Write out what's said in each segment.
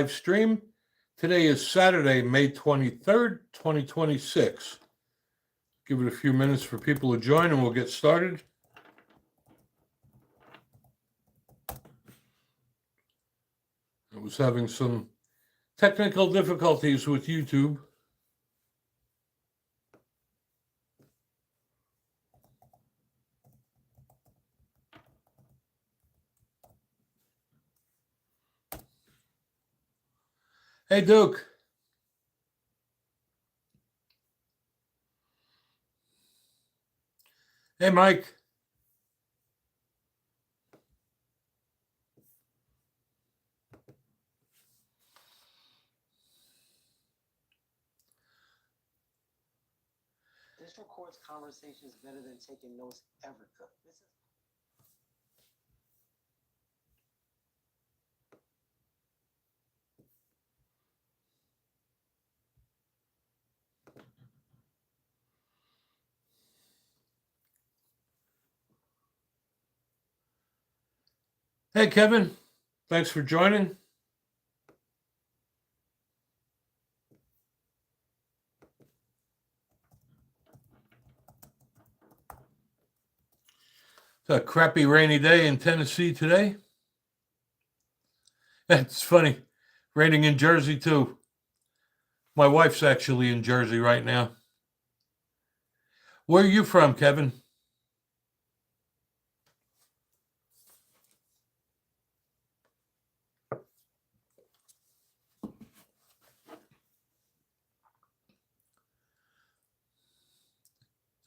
stream. Today is Saturday, May 23rd, 2026. Give it a few minutes for people to join and we'll get started. I was having some technical difficulties with YouTube. Hey, Duke. Hey, Mike. This records conversations better than taking notes ever could. Hey, Kevin. Thanks for joining. It's a crappy rainy day in Tennessee today. It's funny. Raining in Jersey, too. My wife's actually in Jersey right now. Where are you from, Kevin?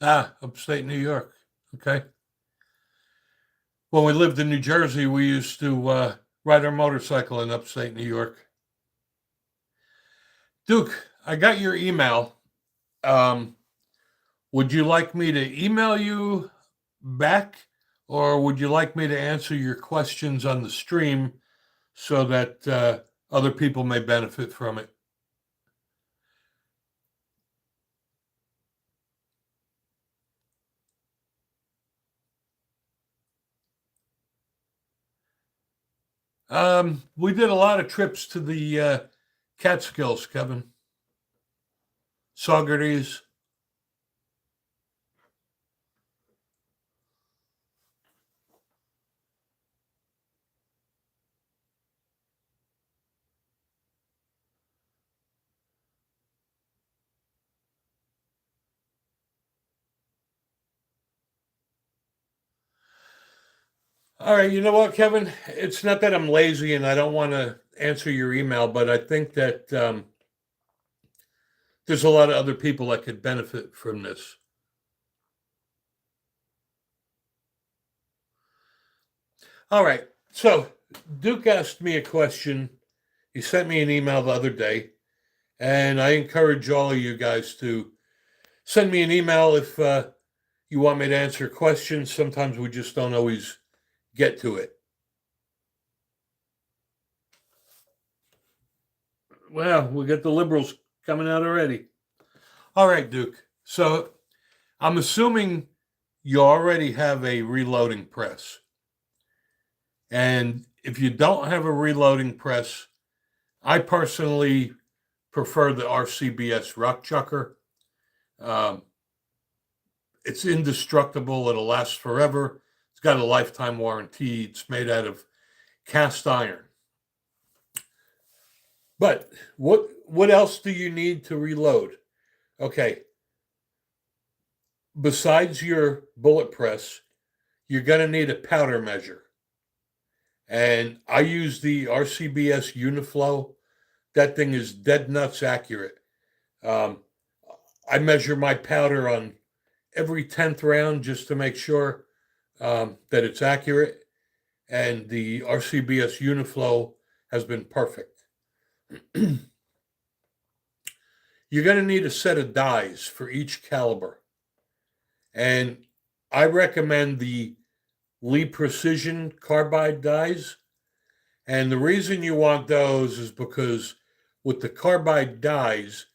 Upstate New York. Okay. When we lived in New Jersey, we used to ride our motorcycle in upstate New York. Duke, I got your email. Would you like me to email you back, or would you like me to answer your questions on the stream so that other people may benefit from it? We did a lot of trips to the Catskills, Kevin. Saugerties. All right, you know what, Kevin? It's not that I'm lazy and I don't want to answer your email, but I think that there's a lot of other people that could benefit from this. All right, so Duke asked me a question. He sent me an email the other day, and I encourage all of you guys to send me an email if you want me to answer questions. Sometimes we just don't always get to it. Well, we got the liberals coming out already. All right, Duke. So I'm assuming you already have a reloading press. And if you don't have a reloading press, I personally prefer the RCBS Rock Chucker. It's indestructible. It'll last forever. It's got a lifetime warranty. It's made out of cast iron. But what else do you need to reload? Okay. Besides your bullet press, you're going to need a powder measure. And I use the RCBS Uniflow. That thing is dead nuts accurate. I measure my powder on every 10th round just to make sure that it's accurate. And the RCBS Uniflow has been perfect. You're going to need a set of dies for each caliber. And I recommend the Lee Precision carbide dies. And the reason you want those is because with the carbide dies,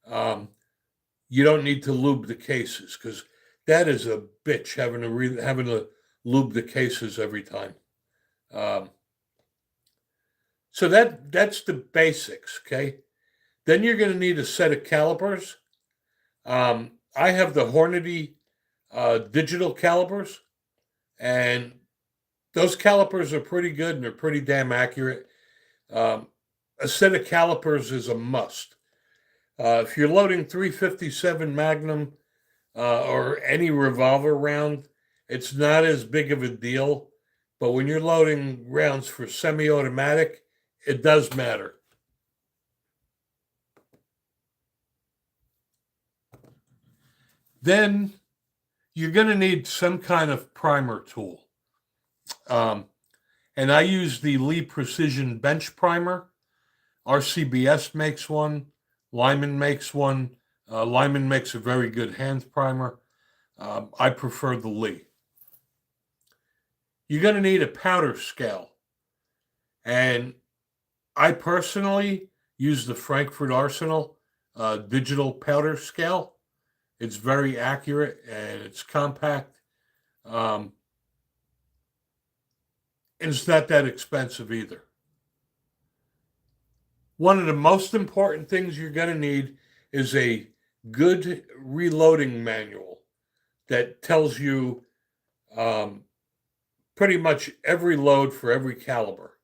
you don't need to lube the cases, because that is a bitch having to lube the cases every time. So that's the basics, okay? Then you're going to need a set of calipers. I have the Hornady digital calipers, and those calipers are pretty good and they're pretty damn accurate. Um, a set of calipers is a must. If you're loading 357 Magnum or any revolver round, it's not as big of a deal. But when you're loading rounds for semi-automatic, it does matter. Then you're going to need some kind of primer tool. And I use the Lee Precision Bench Primer. RCBS makes one. Lyman makes one. Lyman makes a very good hand primer. I prefer the Lee. You're going to need a powder scale. And I personally use the Frankfurt Arsenal digital powder scale. It's very accurate and it's compact. And it's not that expensive either. One of the most important things you're going to need is a good reloading manual that tells you pretty much every load for every caliber.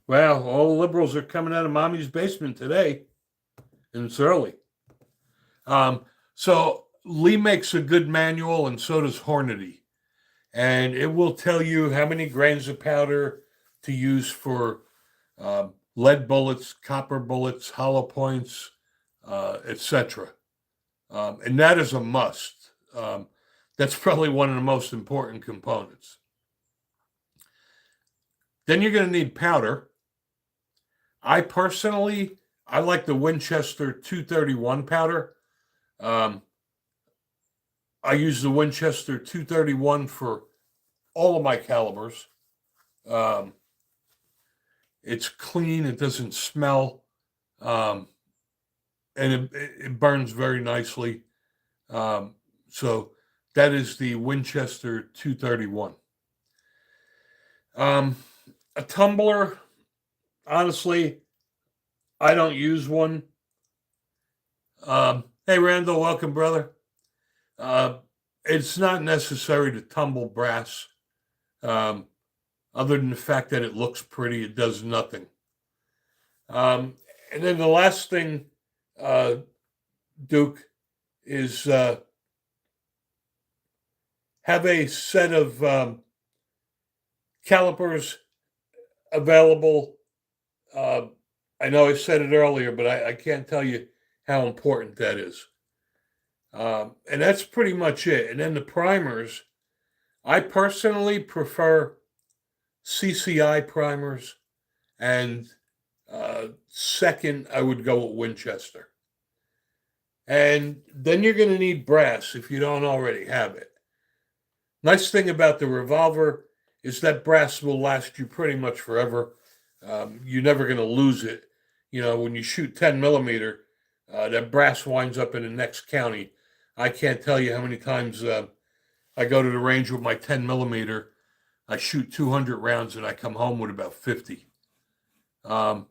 Well, all the liberals are coming out of mommy's basement today, and it's early. So Lee makes a good manual, and so does Hornady. And it will tell you how many grains of powder to use for lead bullets, copper bullets, hollow points, etc. And that is a must. That's probably one of the most important components. Then you're going to need powder. I like the Winchester 231 powder. I use the Winchester 231 for all of my calibers. It's clean, it doesn't smell, and it burns very nicely. So that is the Winchester 231. A tumbler, honestly, I don't use one. Hey, Randall, welcome, brother. It's not necessary to tumble brass. Other than the fact that it looks pretty, it does nothing. And then the last thing, Duke, is have a set of calipers available. I know I said it earlier, but I can't tell you how important that is. And that's pretty much it. And then the primers, I personally prefer CCI primers, and second, I would go with Winchester. And then you're going to need brass if you don't already have it. Nice thing about the revolver is that brass will last you pretty much forever. You're never going to lose it. You know, when you shoot 10 millimeter, that brass winds up in the next county. I can't tell you how many times I go to the range with my 10 millimeter. I shoot 200 rounds and I come home with about 50. I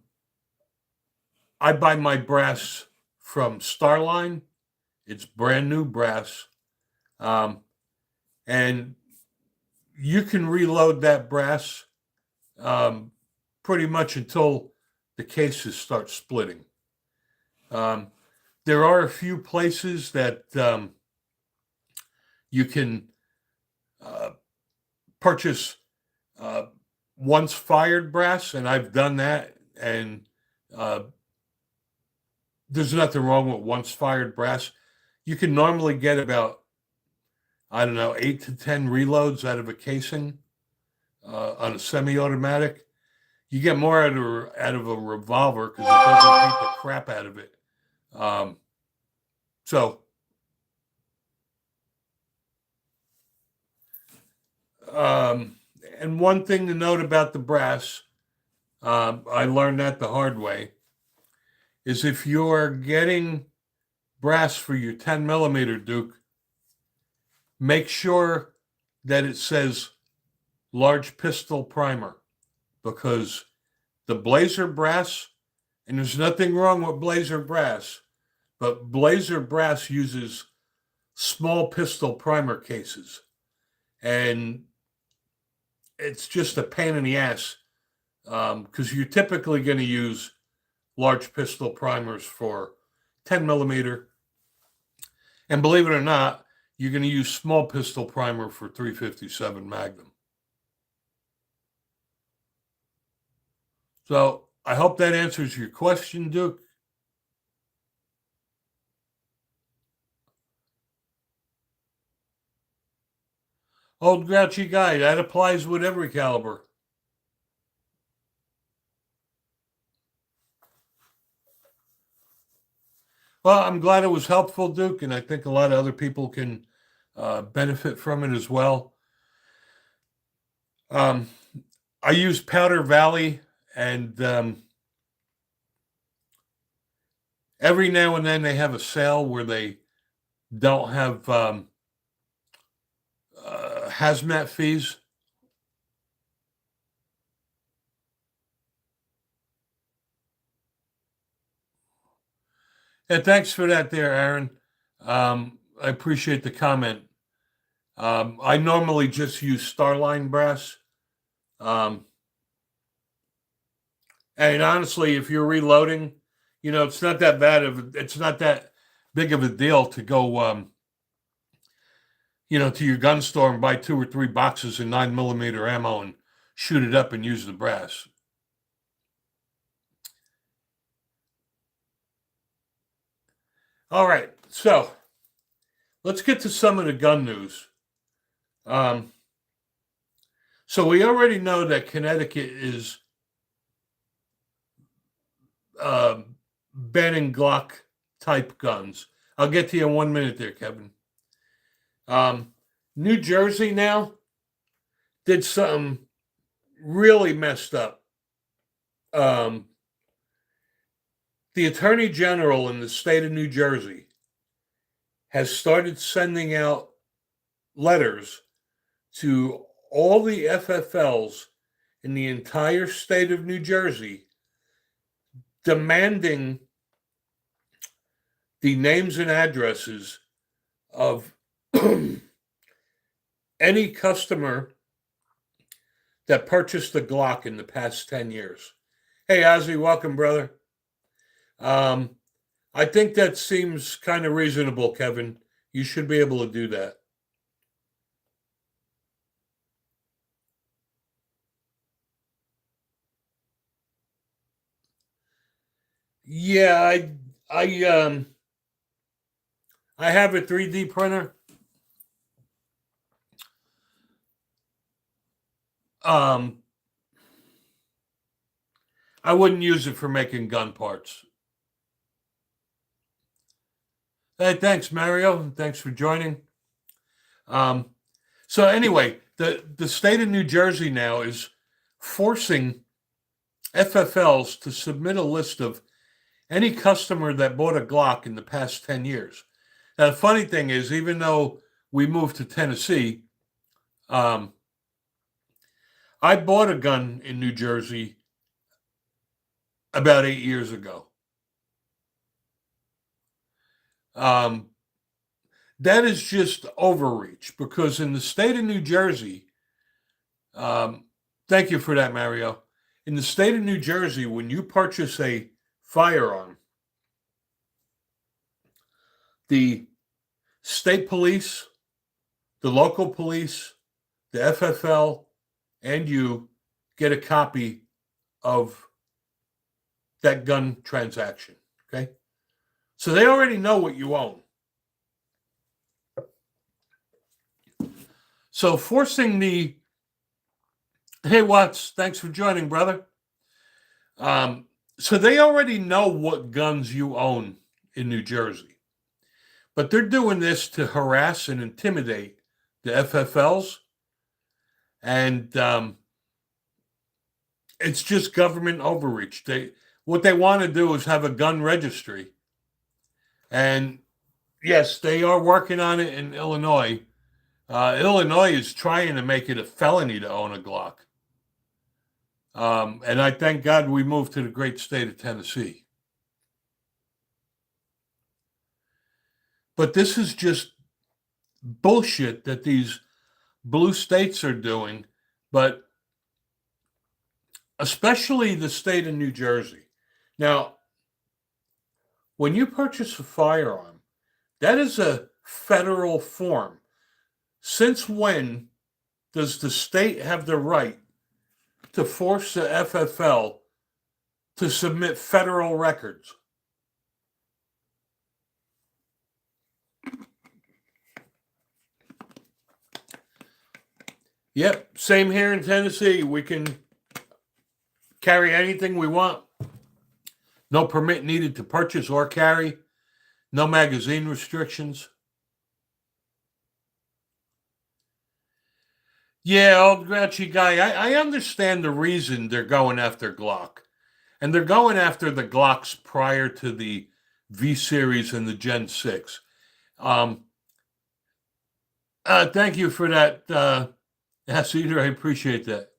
buy my brass from Starline. It's brand new brass. And you can reload that brass pretty much until the cases start splitting. There are a few places that you can purchase once fired brass, and I've done that, and there's nothing wrong with once fired brass. You can normally get about, I don't know, 8 to 10 reloads out of a casing on a semi-automatic. You get more out of a revolver because it doesn't beat the crap out of it. And one thing to note about the brass, I learned that the hard way, is if you're getting brass for your 10 millimeter Duke, make sure that it says large pistol primer, because the Blazer brass, and there's nothing wrong with Blazer brass, but Blazer brass uses small pistol primer cases, and it's just a pain in the ass because you're typically going to use large pistol primers for 10 millimeter, and believe it or not, you're going to use small pistol primer for 357 Magnum. So I hope that answers your question, Duke. Old grouchy guy, that applies with every caliber. Well, I'm glad it was helpful, Duke, and I think a lot of other people can benefit from it as well. I use Powder Valley, and every now and then they have a sale where they don't have hazmat fees. And thanks for that there, Aaron. I appreciate the comment. I normally just use Starline brass. And honestly, if you're reloading, it's not that it's not that big of a deal to go, to your gun store and buy 2 or 3 boxes of 9mm ammo and shoot it up and use the brass. All right, so let's get to some of the gun news. So we already know that Connecticut is banning Glock type guns. I'll get to you in 1 minute there, Kevin. New Jersey now did something really messed up. The Attorney General in the state of New Jersey has started sending out letters to all the FFLs in the entire state of New Jersey demanding the names and addresses of any customer that purchased a Glock in the past 10 years. Hey, Ozzy, welcome, brother. I think that seems kind of reasonable, Kevin. You should be able to do that. Yeah, I have a 3D printer. I wouldn't use it for making gun parts. Hey, thanks, Mario. Thanks for joining. So anyway, the state of New Jersey now is forcing FFLs to submit a list of any customer that bought a Glock in the past 10 years. Now, the funny thing is, even though we moved to Tennessee, I bought a gun in New Jersey about 8 years ago. That is just overreach because in the state of New Jersey, thank you for that, Mario. In the state of New Jersey, when you purchase a firearm, the state police, the local police, the FFL, and you get a copy of that gun transaction, okay? So they already know what you own. So forcing the, hey, Watts, thanks for joining, brother. So they already know what guns you own in New Jersey. But they're doing this to harass and intimidate the FFLs. And it's just government overreach. What they want to do is have a gun registry. And yes, they are working on it in Illinois. Illinois is trying to make it a felony to own a Glock. And I thank God we moved to the great state of Tennessee. But this is just bullshit that these blue states are doing, but especially the state of New Jersey. Now, when you purchase a firearm, that is a federal form. Since when does the state have the right to force the FFL to submit federal records? Yep, same here in Tennessee. We can carry anything we want. No permit needed to purchase or carry. No magazine restrictions. Yeah, old grouchy guy. I understand the reason they're going after Glock. And they're going after the Glocks prior to the V Series and the Gen 6. Thank you for that, Cedar. I appreciate that.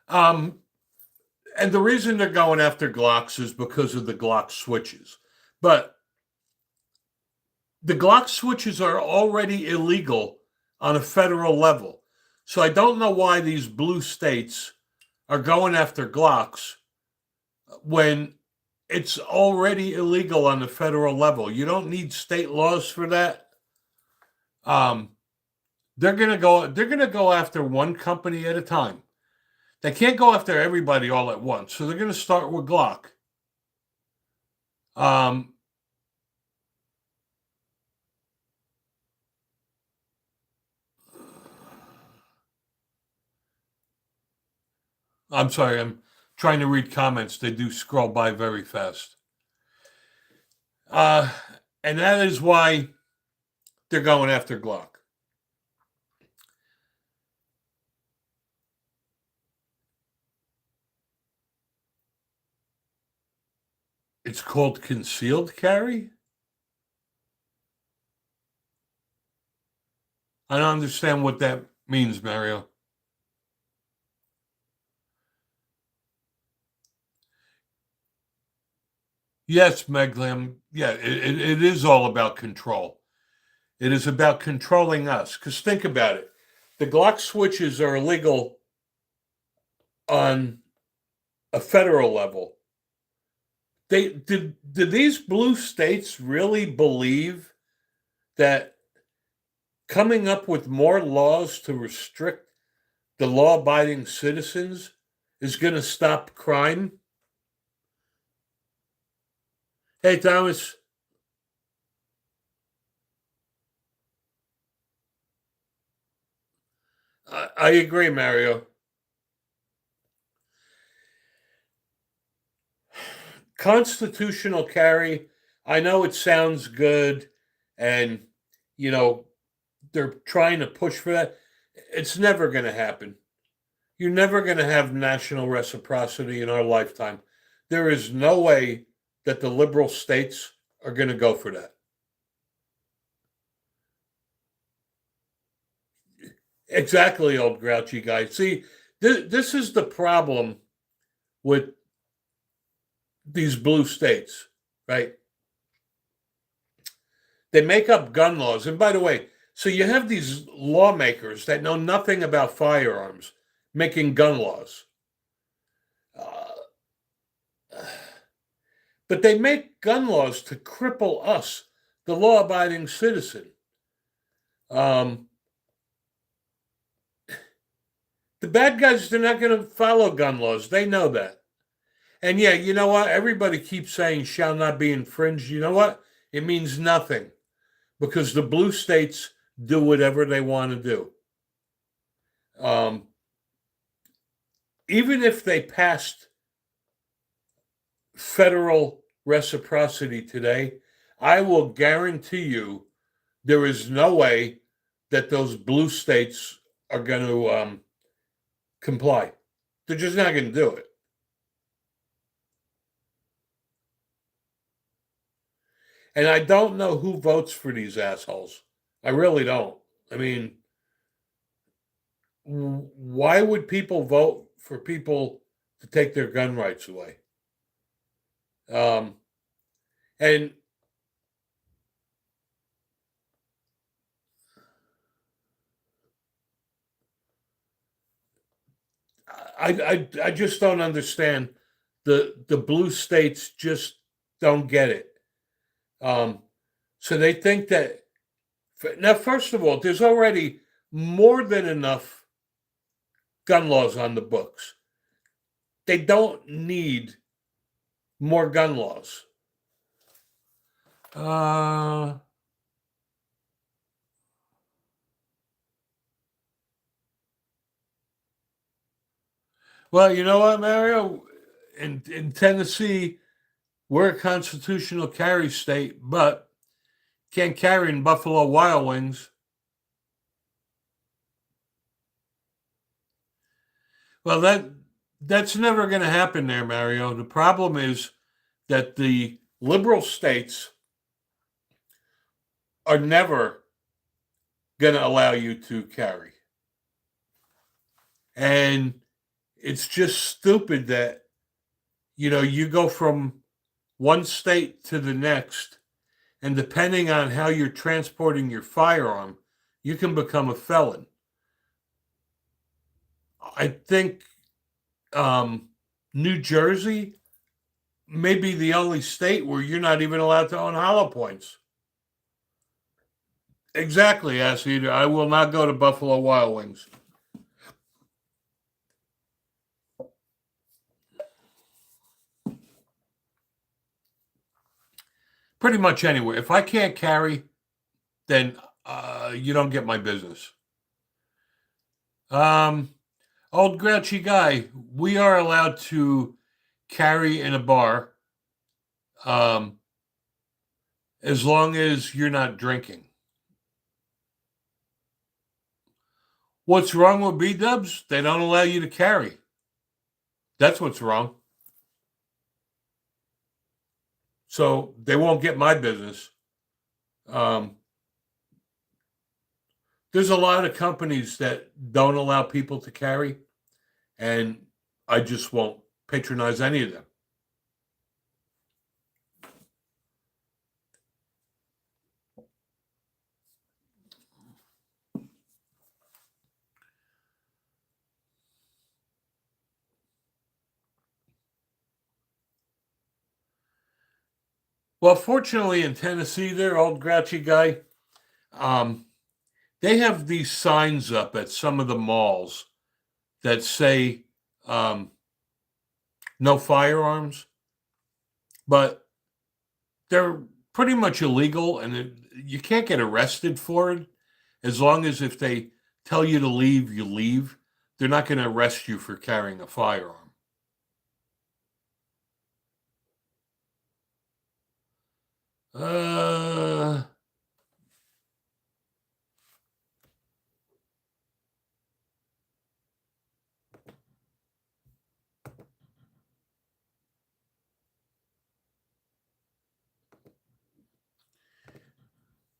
And the reason they're going after Glocks is because of the Glock switches. But the Glock switches are already illegal on a federal level. So I don't know why these blue states are going after Glocks when it's already illegal on the federal level. You don't need state laws for that. They're gonna go after one company at a time. They can't go after everybody all at once. So they're gonna start with Glock. I'm sorry, I'm trying to read comments. They do scroll by very fast. And that is why they're going after Glock. It's called concealed carry? I don't understand what that means, Mario. Yes, Meglam. Yeah, it is all about control. It is about controlling us. Because think about it. The Glock switches are illegal on a federal level. Did these blue states really believe that coming up with more laws to restrict the law-abiding citizens is going to stop crime? Hey, Thomas. I agree, Mario. Constitutional carry, I know it sounds good, and, you know, they're trying to push for that. It's never going to happen. You're never going to have national reciprocity in our lifetime. There is no way that the liberal states are going to go for that. Exactly, old grouchy guy. See, this is the problem with these blue states, right? They make up gun laws. And by the way, so you have these lawmakers that know nothing about firearms making gun laws. But they make gun laws to cripple us, the law abiding citizen. The bad guys, they're not going to follow gun laws. They know that. And yeah, you know what? Everybody keeps saying shall not be infringed. You know what? It means nothing because the blue states do whatever they want to do. Even if they passed federal reciprocity today, I will guarantee you there is no way that those blue states are going to comply. They're just not going to do it. And I don't know who votes for these assholes. I really don't. I mean, why would people vote for people to take their gun rights away? And I just don't understand. The blue states just don't get it. Um, so they think that now, first of all, there's already more than enough gun laws on the books. They don't need more gun laws. Uh, well, you know what, Mario? In Tennessee, we're a constitutional carry state, but can't carry in Buffalo Wild Wings. Well, that's never going to happen there, Mario. The problem is that the liberal states are never going to allow you to carry. And it's just stupid that, you go from one state to the next, and depending on how you're transporting your firearm, you can become a felon. I think New Jersey may be the only state where you're not even allowed to own hollow points. Exactly, Acid. I will not go to Buffalo Wild Wings. Pretty much anywhere. If I can't carry, then you don't get my business. Old grouchy guy, we are allowed to carry in a bar as long as you're not drinking. What's wrong with B-dubs? They don't allow you to carry. That's what's wrong. So they won't get my business. There's a lot of companies that don't allow people to carry, and I just won't patronize any of them. Well, fortunately in Tennessee, there, old grouchy guy, um, they have these signs up at some of the malls that say um, no firearms, but they're pretty much illegal, and you can't get arrested for it as long as if they tell you to leave, you leave. They're not going to arrest you for carrying a firearm. Uh,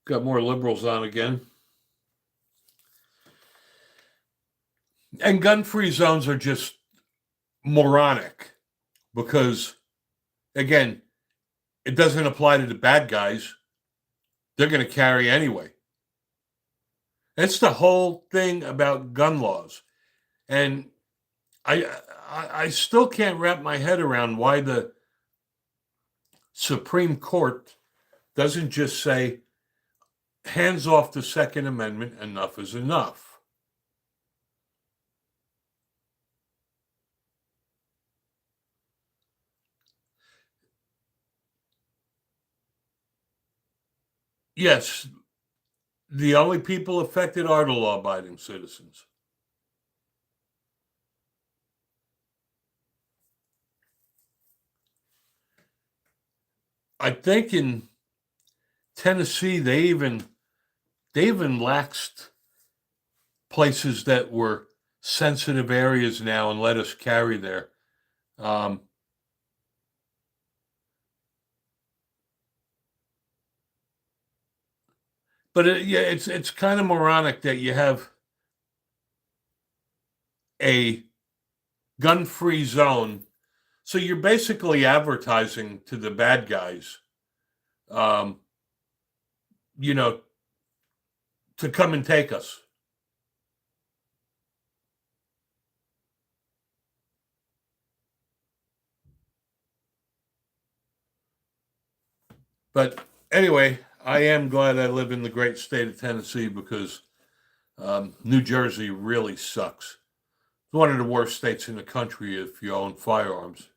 got more liberals on again. And gun-free zones are just moronic because, again, it doesn't apply to the bad guys. They're going to carry anyway. It's the whole thing about gun laws. And I still can't wrap my head around why the Supreme Court doesn't just say, hands off the Second Amendment, enough is enough. Yes, the only people affected are the law-abiding citizens. I think in Tennessee they even laxed places that were sensitive areas now and let us carry there. Um, but yeah, it's kind of moronic that you have a gun-free zone. So you're basically advertising to the bad guys, um, you know, to come and take us. But anyway, I am glad I live in the great state of Tennessee because New Jersey really sucks. It's one of the worst states in the country if you own firearms.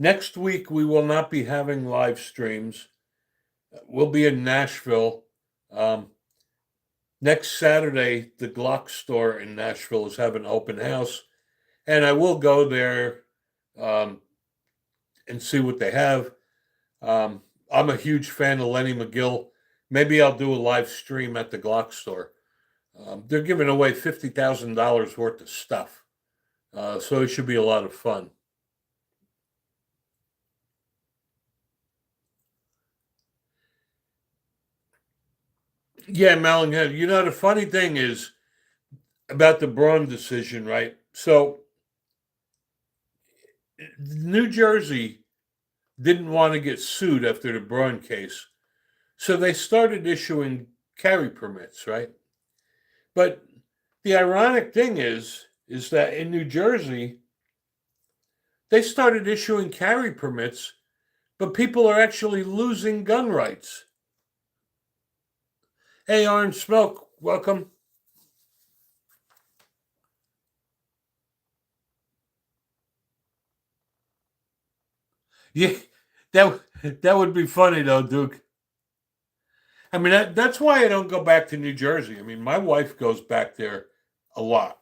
Next week we will not be having live streams. We'll be in Nashville. Next Saturday, the Glock store in Nashville is having an open house, and I will go there and see what they have. I'm a huge fan of Lenny McGill. Maybe I'll do a live stream at the Glock store. They're giving away $50,000 worth of stuff, so it should be a lot of fun. Yeah, Melon, you know, the funny thing is about the Braun decision, right? So New Jersey didn't want to get sued after the Braun case. So they started issuing carry permits, right? But the ironic thing is that in New Jersey, they started issuing carry permits, but people are actually losing gun rights. Hey, Orange Smoke, welcome. Yeah, that would be funny though, Duke. I mean, that's why I don't go back to New Jersey. I mean, my wife goes back there a lot.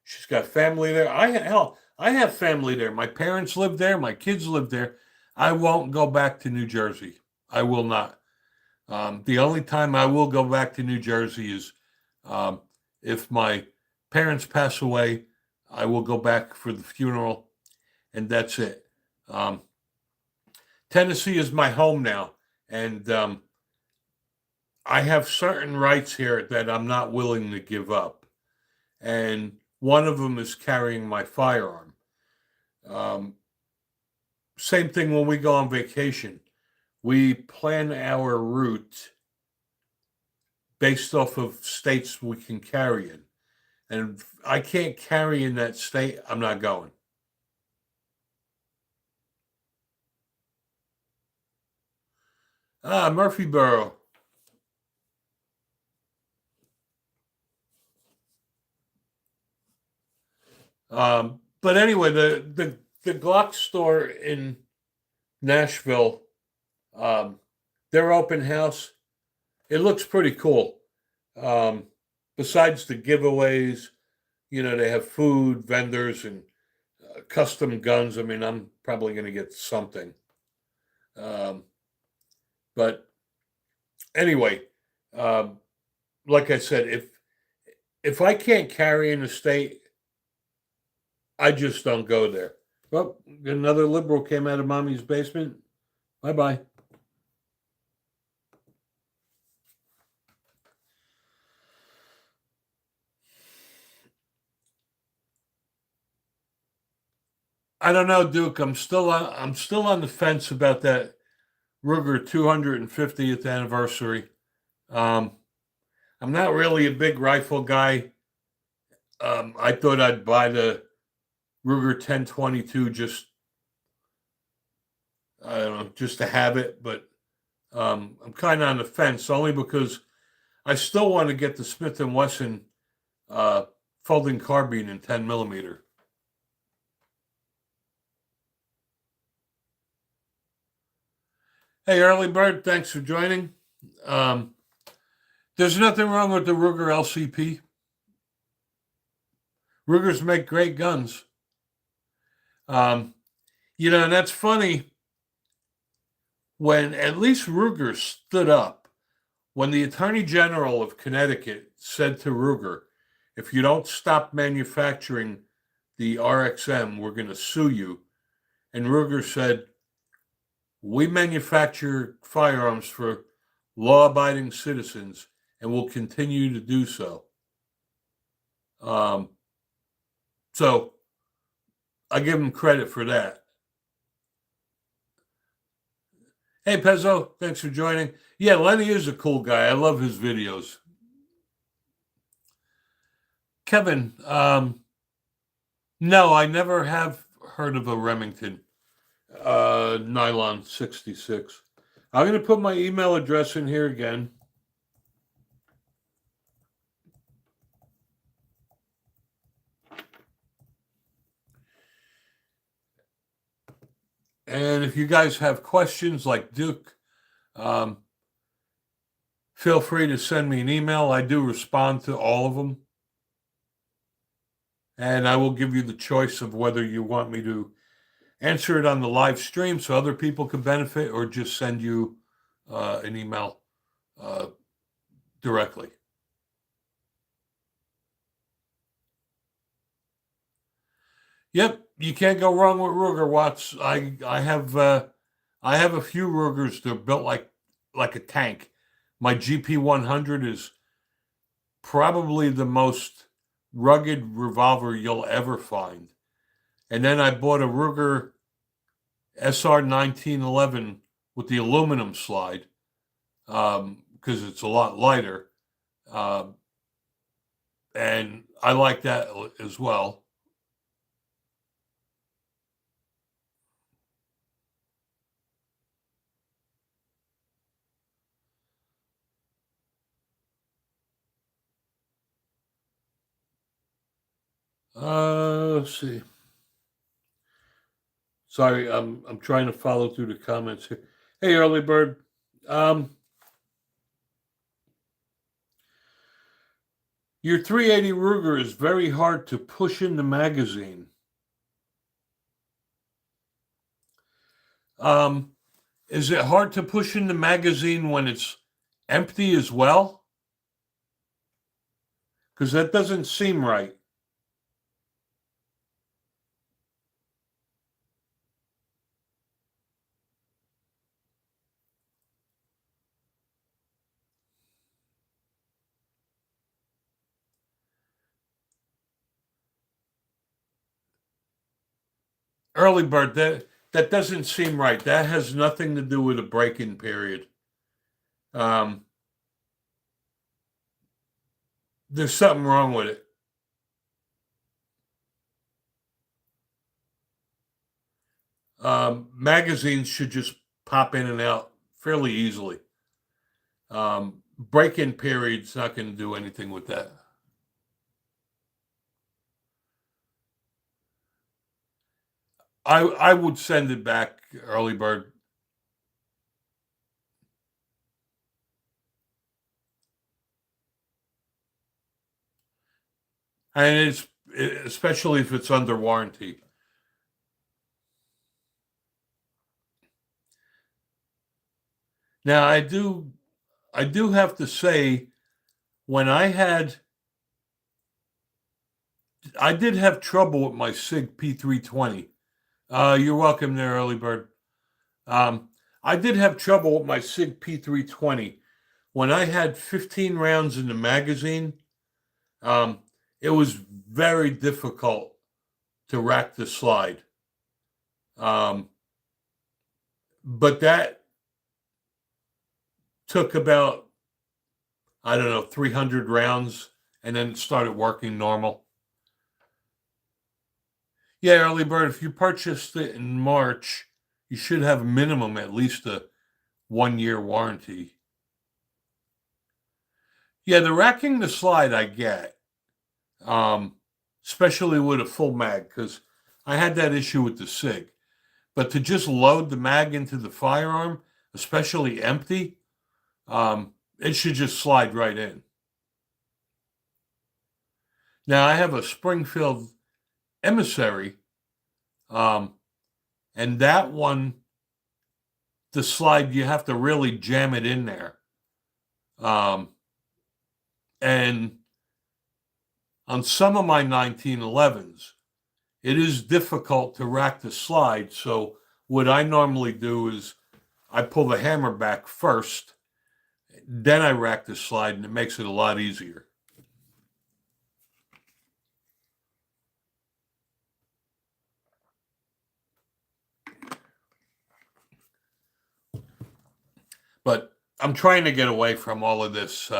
She's got family there. I have family there. My parents live there. My kids live there. I won't go back to New Jersey. I will not. The only time I will go back to New Jersey is if my parents pass away. I will go back for the funeral, and that's it. Tennessee is my home now, and I have certain rights here that I'm not willing to give up. And one of them is carrying my firearm. Same thing when we go on vacation. We plan our route based off of states we can carry in. And if I can't carry in that state, I'm not going. Murphyboro. But anyway, the Glock store in Nashville, their open house, it looks pretty cool. Besides the giveaways, you know, they have food, vendors, and custom guns. I mean, I'm probably going to get something. But anyway, like I said, if I can't carry in the state, I just don't go there. Well, another liberal came out of mommy's basement. Bye bye. I don't know, Duke. I'm still on the fence about that Ruger 250th anniversary. I'm not really a big rifle guy. I thought I'd buy the Ruger 1022 just I don't know, just to have it, but I'm kind of on the fence only because I still want to get the Smith and Wesson folding carbine in 10 millimeter. Hey, early bird, thanks for joining. There's nothing wrong with the Ruger LCP. Rugers make great guns. You know, and that's funny when at least Ruger stood up. When the Attorney General of Connecticut said to Ruger, if you don't stop manufacturing the RXM, we're going to sue you. And Ruger said, we manufacture firearms for law-abiding citizens and will continue to do so. So I give them credit for that. Hey, Pezzo, thanks for joining. Yeah, Lenny is a cool guy. I love his videos. Kevin, no, I never have heard of a Remington nylon 66. I'm going to put my email address in here again. And if you guys have questions like Duke, feel free to send me an email. I do respond to all of them. And I will give you the choice of whether you want me to answer it on the live stream so other people can benefit, or just send you an email directly. Yep, you can't go wrong with Ruger Watts. I have a few Rugers. They're built like a tank. My GP100 is probably the most rugged revolver you'll ever find. And then I bought a Ruger SR 1911 with the aluminum slide because it's a lot lighter. And I like that as well. Let's see. Sorry, I'm trying to follow through the comments here. Hey, early bird. Your 380 Ruger is very hard to push in the magazine. Is it hard to push in the magazine when it's empty as well? Because that doesn't seem right. Early bird, that doesn't seem right. That has nothing to do with a break-in period. There's something wrong with it. Magazines should just pop in and out fairly easily. Break-in period's not going to do anything with that. I would send it back, early bird. And it's especially if it's under warranty. Now I do have to say, when I did have trouble with my SIG P320. You're welcome there, early bird. I did have trouble with my SIG P320 when I had 15 rounds in the magazine. It was very difficult to rack the slide. But that took about, I don't know, 300 rounds, and then it started working normal. Yeah, early bird, if you purchased it in March, you should have a minimum at least a 1-year warranty. Yeah, the racking the slide I get, especially with a full mag, because I had that issue with the SIG. But to just load the mag into the firearm, especially empty, it should just slide right in. Now, I have a Springfield Emissary, and that one, the slide, you have to really jam it in there. And on some of my 1911s, it is difficult to rack the slide. So what I normally do is I pull the hammer back first then I rack the slide, and it makes it a lot easier. But I'm trying to get away from all of this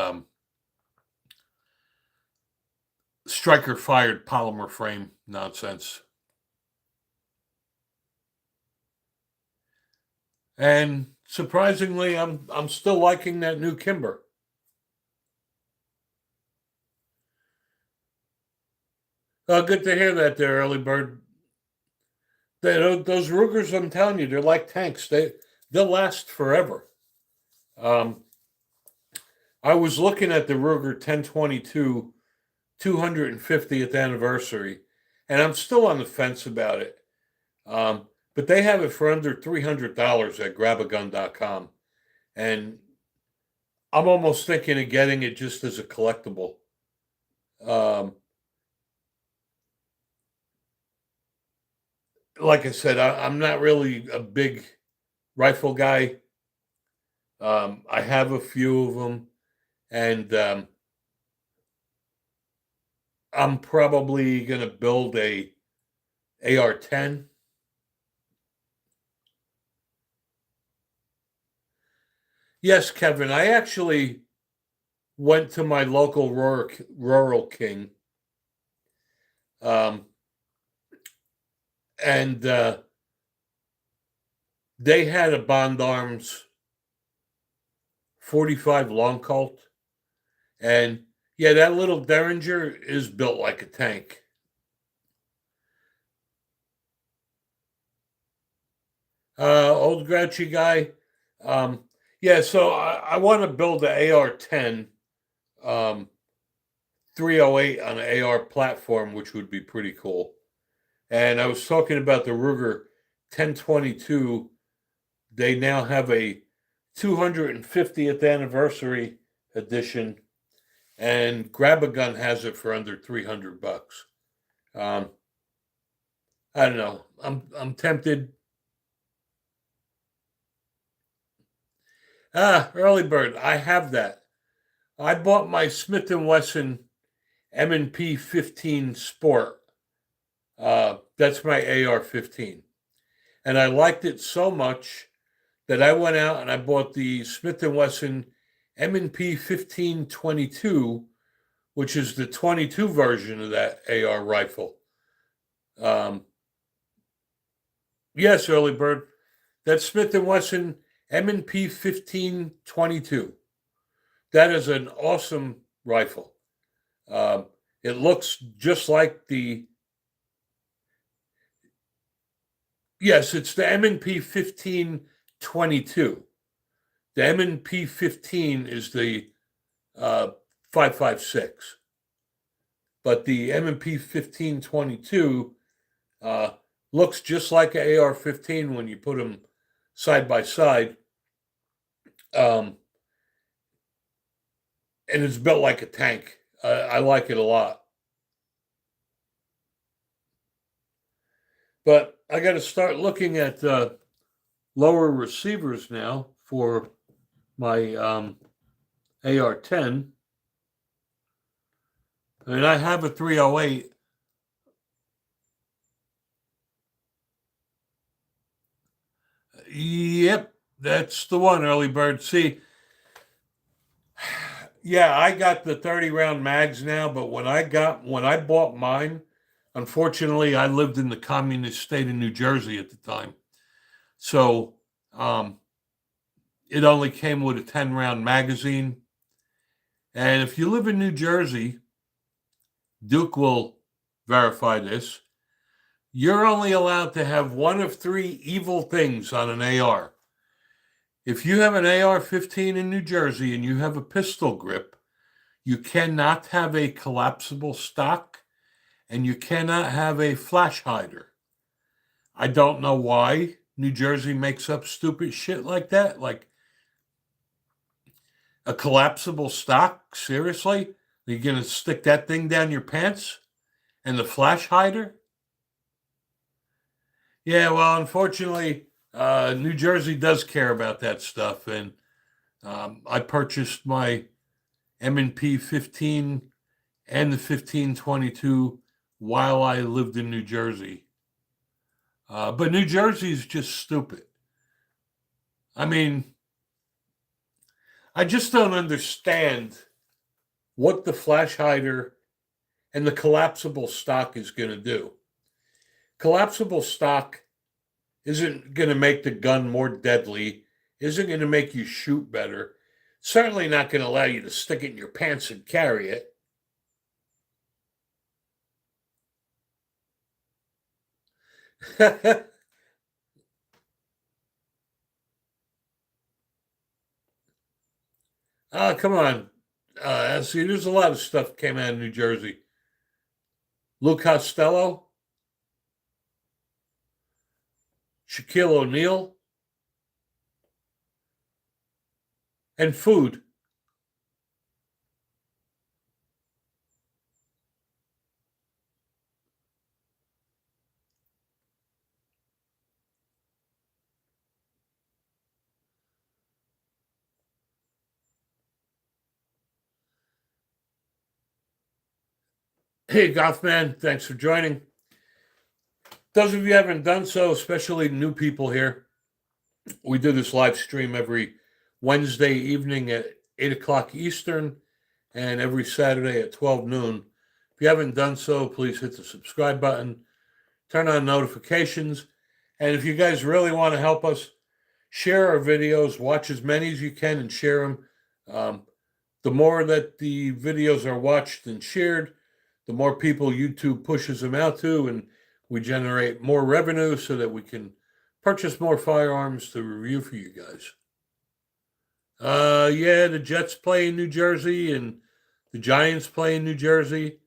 striker fired polymer frame nonsense. And surprisingly, I'm still liking that new Kimber. Good to hear that there, early bird. Those Rugers, I'm telling you, they're like tanks. They'll last forever. I was looking at the Ruger 1022 250th anniversary, and I'm still on the fence about it. But they have it for under $300 at grabaggun.com. And I'm almost thinking of getting it just as a collectible. Like I said, I'm not really a big rifle guy. I have a few of them, and I'm probably going to build a AR-10. Yes, Kevin, I actually went to my local Rural King, and they had a Bond Arms 45 Long Colt, and yeah, that little Derringer is built like a tank. Old grouchy guy. Yeah, so I want to build the AR-10 308 on an AR platform, which would be pretty cool. And I was talking about the Ruger 1022. They now have a 250th anniversary edition, and Grab-A-Gun has it for under $300. I don't know. I'm tempted. Early bird. I have that. I bought my Smith & Wesson M&P 15 Sport. That's my AR-15. And I liked it so much that I went out and I bought the Smith & Wesson M&P 15-22, which is the 22 version of that AR rifle. Yes, early bird. That's Smith & Wesson M&P 15-22. That is an awesome rifle. It looks just like the... Yes, it's the M&P 15-22. The M&P 15 is the 5.56. But the M&P 15-22 looks just like an AR-15 when you put them side by side. And it's built like a tank. I like it a lot. But I got to start looking at lower receivers now for my AR-10. And I have a 308. Yep, that's the one, early bird. See, yeah, I got the 30-round mags now, but when I bought mine, unfortunately, I lived in the communist state of New Jersey at the time. So it only came with a 10-round magazine. And if you live in New Jersey, Duke will verify this, you're only allowed to have one of three evil things on an AR. If you have an AR-15 in New Jersey and you have a pistol grip, you cannot have a collapsible stock and you cannot have a flash hider. I don't know why New Jersey makes up stupid shit like that. Like a collapsible stock? Seriously? You're going to stick that thing down your pants? And the flash hider? Yeah, well, unfortunately, New Jersey does care about that stuff. And I purchased my M&P 15 and the 1522 while I lived in New Jersey. But New Jersey is just stupid. I mean, I just don't understand what the flash hider and the collapsible stock is going to do. Collapsible stock isn't going to make the gun more deadly, isn't going to make you shoot better, certainly not going to allow you to stick it in your pants and carry it. Come on. See, there's a lot of stuff came out of New Jersey. Lou Costello, Shaquille O'Neal, and food. Hey, Gothman, thanks for joining. Those of you who haven't done so, especially new people here, we do this live stream every Wednesday evening at 8 o'clock Eastern and every Saturday at 12 noon. If you haven't done so, please hit the subscribe button, turn on notifications, and if you guys really want to help us, share our videos, watch as many as you can and share them. The more that the videos are watched and shared, the more people YouTube pushes them out to, and we generate more revenue so that we can purchase more firearms to review for you guys. Yeah, the Jets play in New Jersey and the Giants play in New Jersey.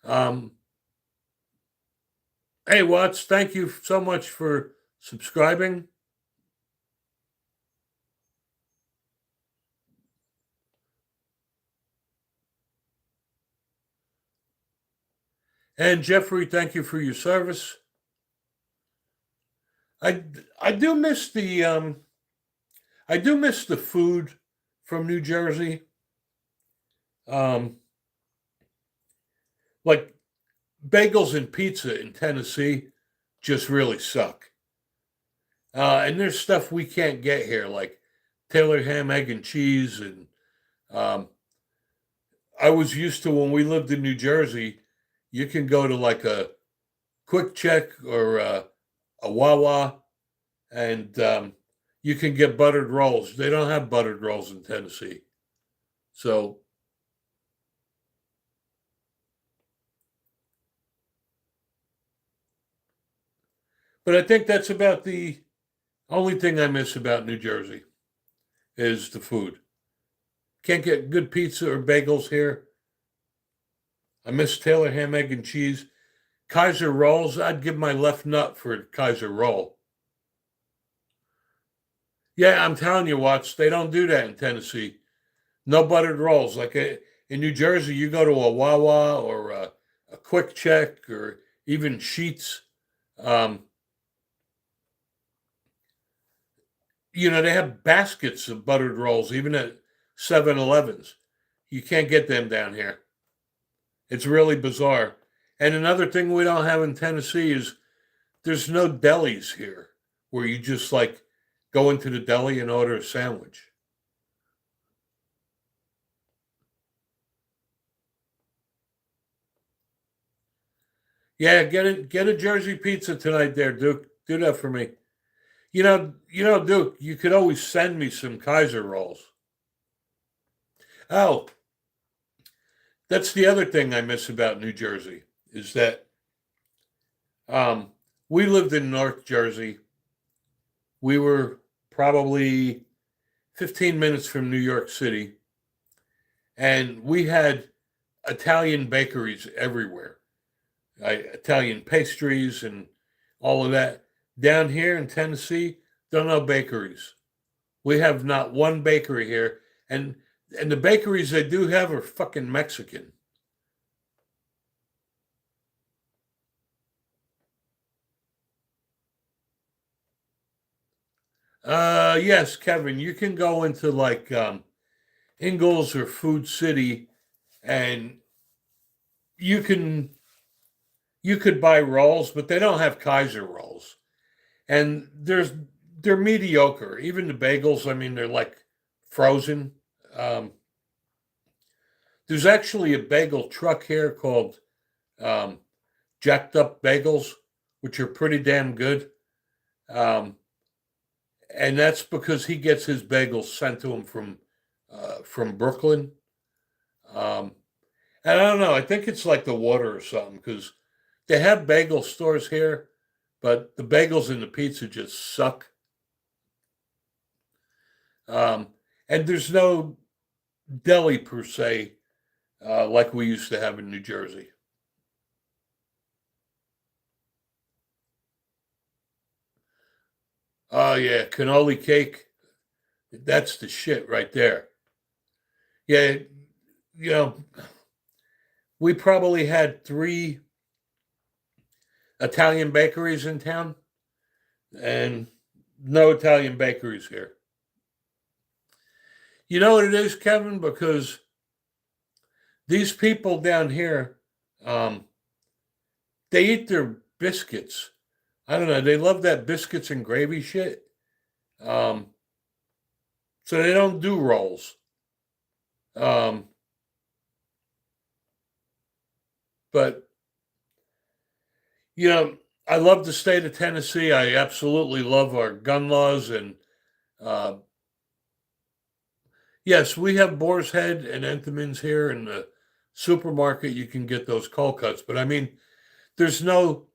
Hey, Watts, thank you so much for subscribing. And Jeffrey, thank you for your service. I do miss the food from New Jersey. Like bagels and pizza in Tennessee just really suck. And there's stuff we can't get here, like Taylor ham, egg, and cheese. And I was used to when we lived in New Jersey, you can go to like a Quick Check or a Wawa, and you can get buttered rolls. They don't have buttered rolls in Tennessee. So, but I think that's about the only thing I miss about New Jersey is the food. Can't get good pizza or bagels here. I miss Taylor ham, egg, and cheese. Kaiser rolls, I'd give my left nut for a Kaiser roll. Yeah, I'm telling you, Watts, they don't do that in Tennessee. No buttered rolls. Like in New Jersey, you go to a Wawa or a Quick Check or even Sheets. Um, they have baskets of buttered rolls, even at 7-Elevens. You can't get them down here. It's really bizarre. And another thing we don't have in Tennessee is there's no delis here where you just like go into the deli and order a sandwich. Yeah, get a Jersey pizza tonight there, Duke. Do that for me. Duke, you could always send me some Kaiser rolls. Oh, that's the other thing I miss about New Jersey is that um, we lived in North Jersey. We were probably 15 minutes from New York City, and we had Italian bakeries everywhere, Italian pastries and all of that. Down here in Tennessee, don't know bakeries. We have not one bakery here, and the bakeries they do have are fucking Mexican. Yes, Kevin, you can go into like Ingles or Food City, and you can you could buy rolls, but they don't have Kaiser rolls, and they're mediocre. Even the bagels, I mean, they're like frozen. Um, there's actually a bagel truck here called um, Jacked Up Bagels, which are pretty damn good. Um, and that's because he gets his bagels sent to him from Brooklyn. Um, and I don't know. I think it's like the water or something because they have bagel stores here, but the bagels and the pizza just suck. Um, and there's no deli per se like we used to have in New Jersey. Oh yeah, cannoli cake. That's the shit right there. Yeah, you know, we probably had three Italian bakeries in town, and no Italian bakeries here. You know what it is, Kevin? Because these people down here, um, they eat their biscuits. I don't know. They love that biscuits and gravy shit. Um, so they don't do rolls. Um, but you know, I love the state of Tennessee. I absolutely love our gun laws, and uh, yes, we have Boar's Head and Entenmann's here in the supermarket. You can get those cold cuts, but I mean, there's no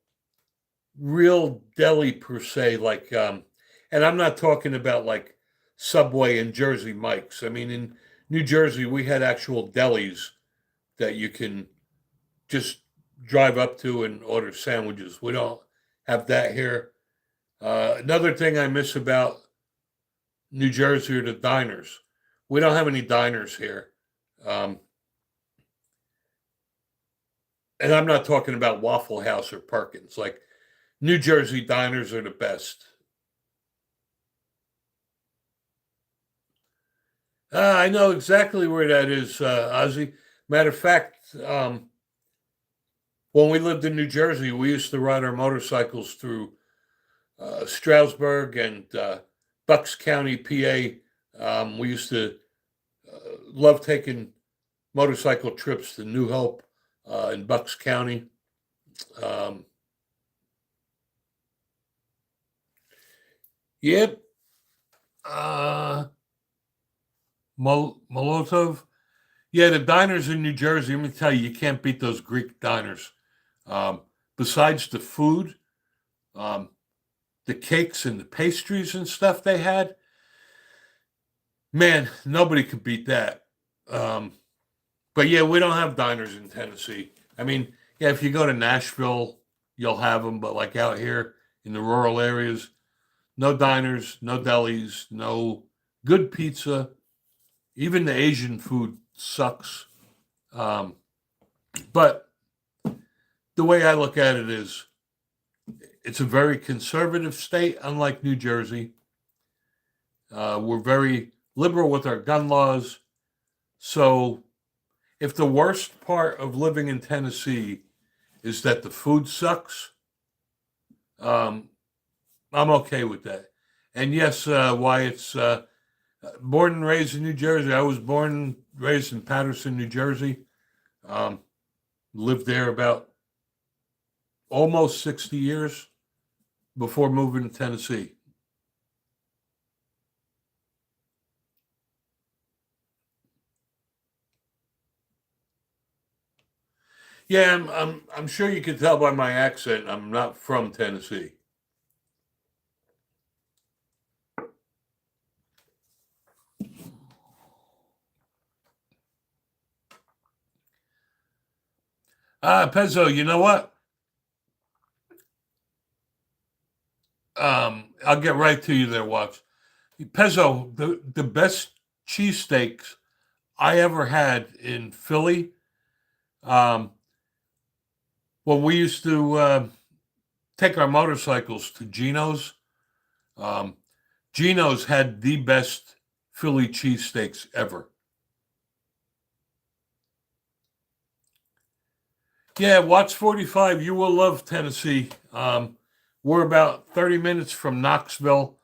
real deli per se. Like, and I'm not talking about like Subway and Jersey Mike's. I mean, in New Jersey, we had actual delis that you can just drive up to and order sandwiches. We don't have that here. Another thing I miss about New Jersey are the diners. We don't have any diners here. Um, and I'm not talking about Waffle House or Perkins. Like New Jersey diners are the best. I know exactly where that is, Ozzy. Matter of fact, when we lived in New Jersey, we used to ride our motorcycles through Stroudsburg and Bucks County, PA. We used to love taking motorcycle trips to New Hope in Bucks County. Um, yep. Uh, Molotov. Yeah, the diners in New Jersey, let me tell you, you can't beat those Greek diners. Um, besides the food, um, the cakes and the pastries and stuff they had, man, nobody could beat that. Um, but yeah, we don't have diners in Tennessee. I mean, yeah, if you go to Nashville, you'll have them, but like out here in the rural areas, no diners, no delis, no good pizza. Even the Asian food sucks. Um, but the way I look at it is it's a very conservative state, unlike New Jersey. We're very liberal with our gun laws. So if the worst part of living in Tennessee is that the food sucks, um, I'm okay with that. And yes, why it's born and raised in New Jersey. I was born and raised in Patterson, New Jersey. Um, lived there about almost 60 years before moving to Tennessee. Yeah, I'm sure you can tell by my accent I'm not from Tennessee. Pezzo, you know what? I'll get right to you there, Watts. Pezzo, the best cheesesteaks I ever had in Philly. Um, when we used to take our motorcycles to Geno's, um, Geno's had the best Philly cheesesteaks ever. Yeah, Watts 45, you will love Tennessee. We're about 30 minutes from Knoxville,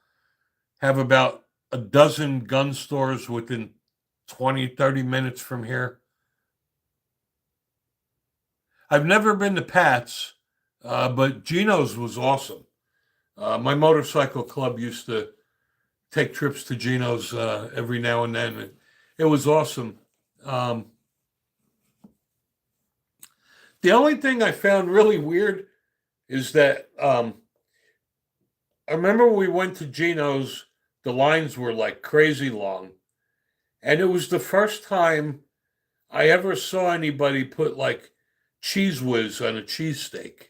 have about a dozen gun stores within 20, 30 minutes from here. I've never been to Pat's, but Geno's was awesome. My motorcycle club used to take trips to Geno's every now and then. It was awesome. The only thing I found really weird is that I remember we went to Geno's, the lines were like crazy long. And it was the first time I ever saw anybody put like cheese whiz on a cheesesteak.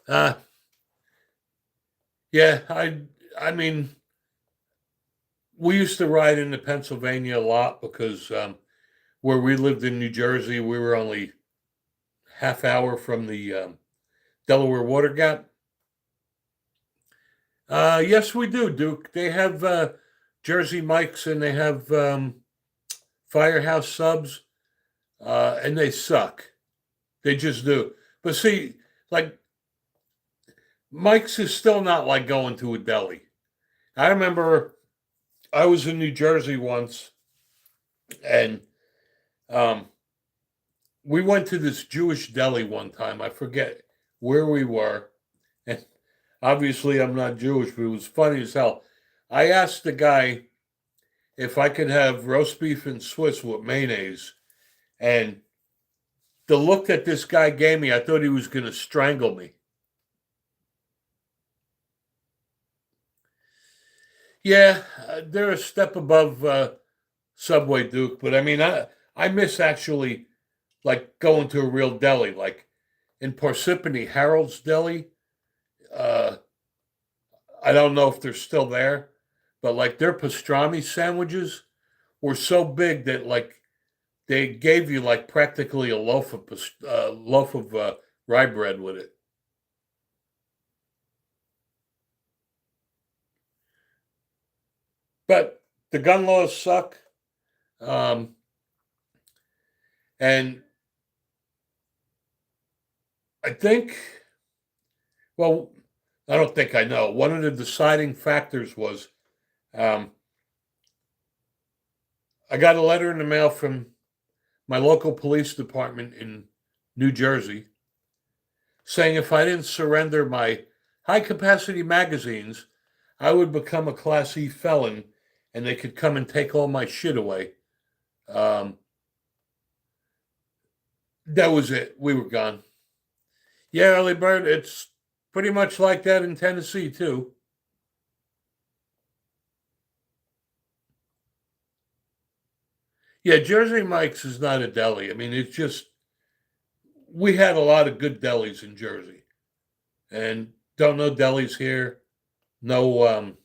Uh, yeah, I mean, we used to ride into Pennsylvania a lot because where we lived in New Jersey, we were only half hour from the Delaware Water Gap. Yes, we do, Duke. They have Jersey Mike's and they have Firehouse subs, and they suck. They just do. But see, like Mike's is still not like going to a deli. I remember I was in New Jersey once, and um, we went to this Jewish deli one time. I forget where we were, and obviously I'm not Jewish, but it was funny as hell. I asked the guy if I could have roast beef and Swiss with mayonnaise, and the look that this guy gave me, I thought he was going to strangle me. Yeah, they're a step above Subway, Duke, but I mean, I miss actually like going to a real deli, like in Parsippany, Harold's Deli. Uh, I don't know if they're still there, but like their pastrami sandwiches were so big that like they gave you like practically a loaf of rye bread with it. But the gun laws suck, um, and I think, well, I don't think I know. One of the deciding factors was um, I got a letter in the mail from my local police department in New Jersey saying if I didn't surrender my high capacity magazines, I would become a Class E felon and they could come and take all my shit away. Um, that was it. We were gone. Yeah, early bird, it's pretty much like that in Tennessee, too. Yeah, Jersey Mike's is not a deli. I mean, it's just, we had a lot of good delis in Jersey and don't know delis here. No,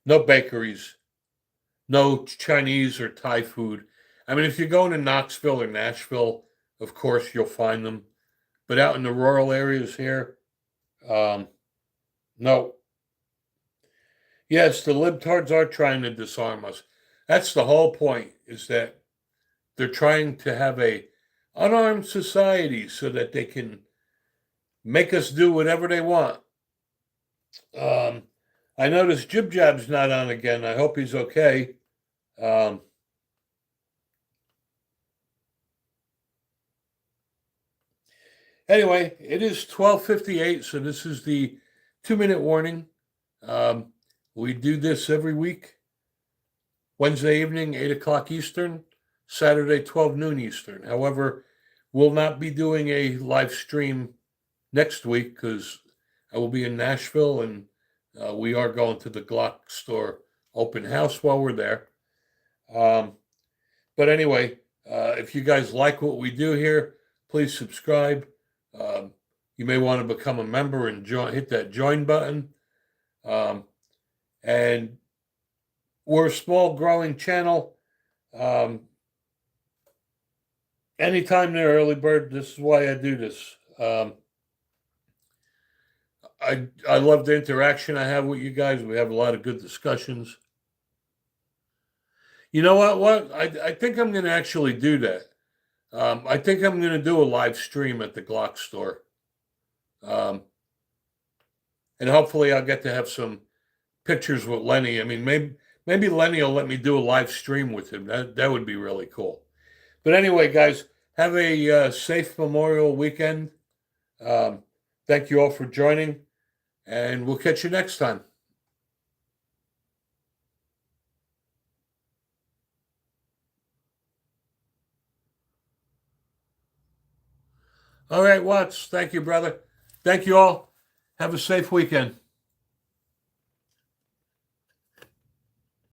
no bakeries, no Chinese or Thai food. I mean, if you're going to Knoxville or Nashville, of course you'll find them. But out in the rural areas here, um, no. Yes, the libtards are trying to disarm us. That's the whole point, is that they're trying to have a unarmed society so that they can make us do whatever they want. Um, I noticed Jib Jab's not on again. I hope he's okay. Um, anyway, it is 12:58, so this is the 2-minute warning. Um, we do this every week. Wednesday evening, 8 o'clock Eastern, Saturday, 12 noon Eastern. However, we'll not be doing a live stream next week because I will be in Nashville and we are going to the Glock store open house while we're there. Um, but anyway, if you guys like what we do here, please subscribe. You may want to become a member and hit that join button. And we're a small growing channel. Anytime there, early bird. This is why I do this. I love the interaction I have with you guys. We have a lot of good discussions. You know what? I think I'm going to actually do that. I think I'm going to do a live stream at the Glock store. And hopefully I'll get to have some pictures with Lenny. I mean, maybe Lenny will let me do a live stream with him. That would be really cool. But anyway, guys, have a safe Memorial weekend. Thank you all for joining, and we'll catch you next time. All right, Watts. Thank you, brother. Thank you all. Have a safe weekend.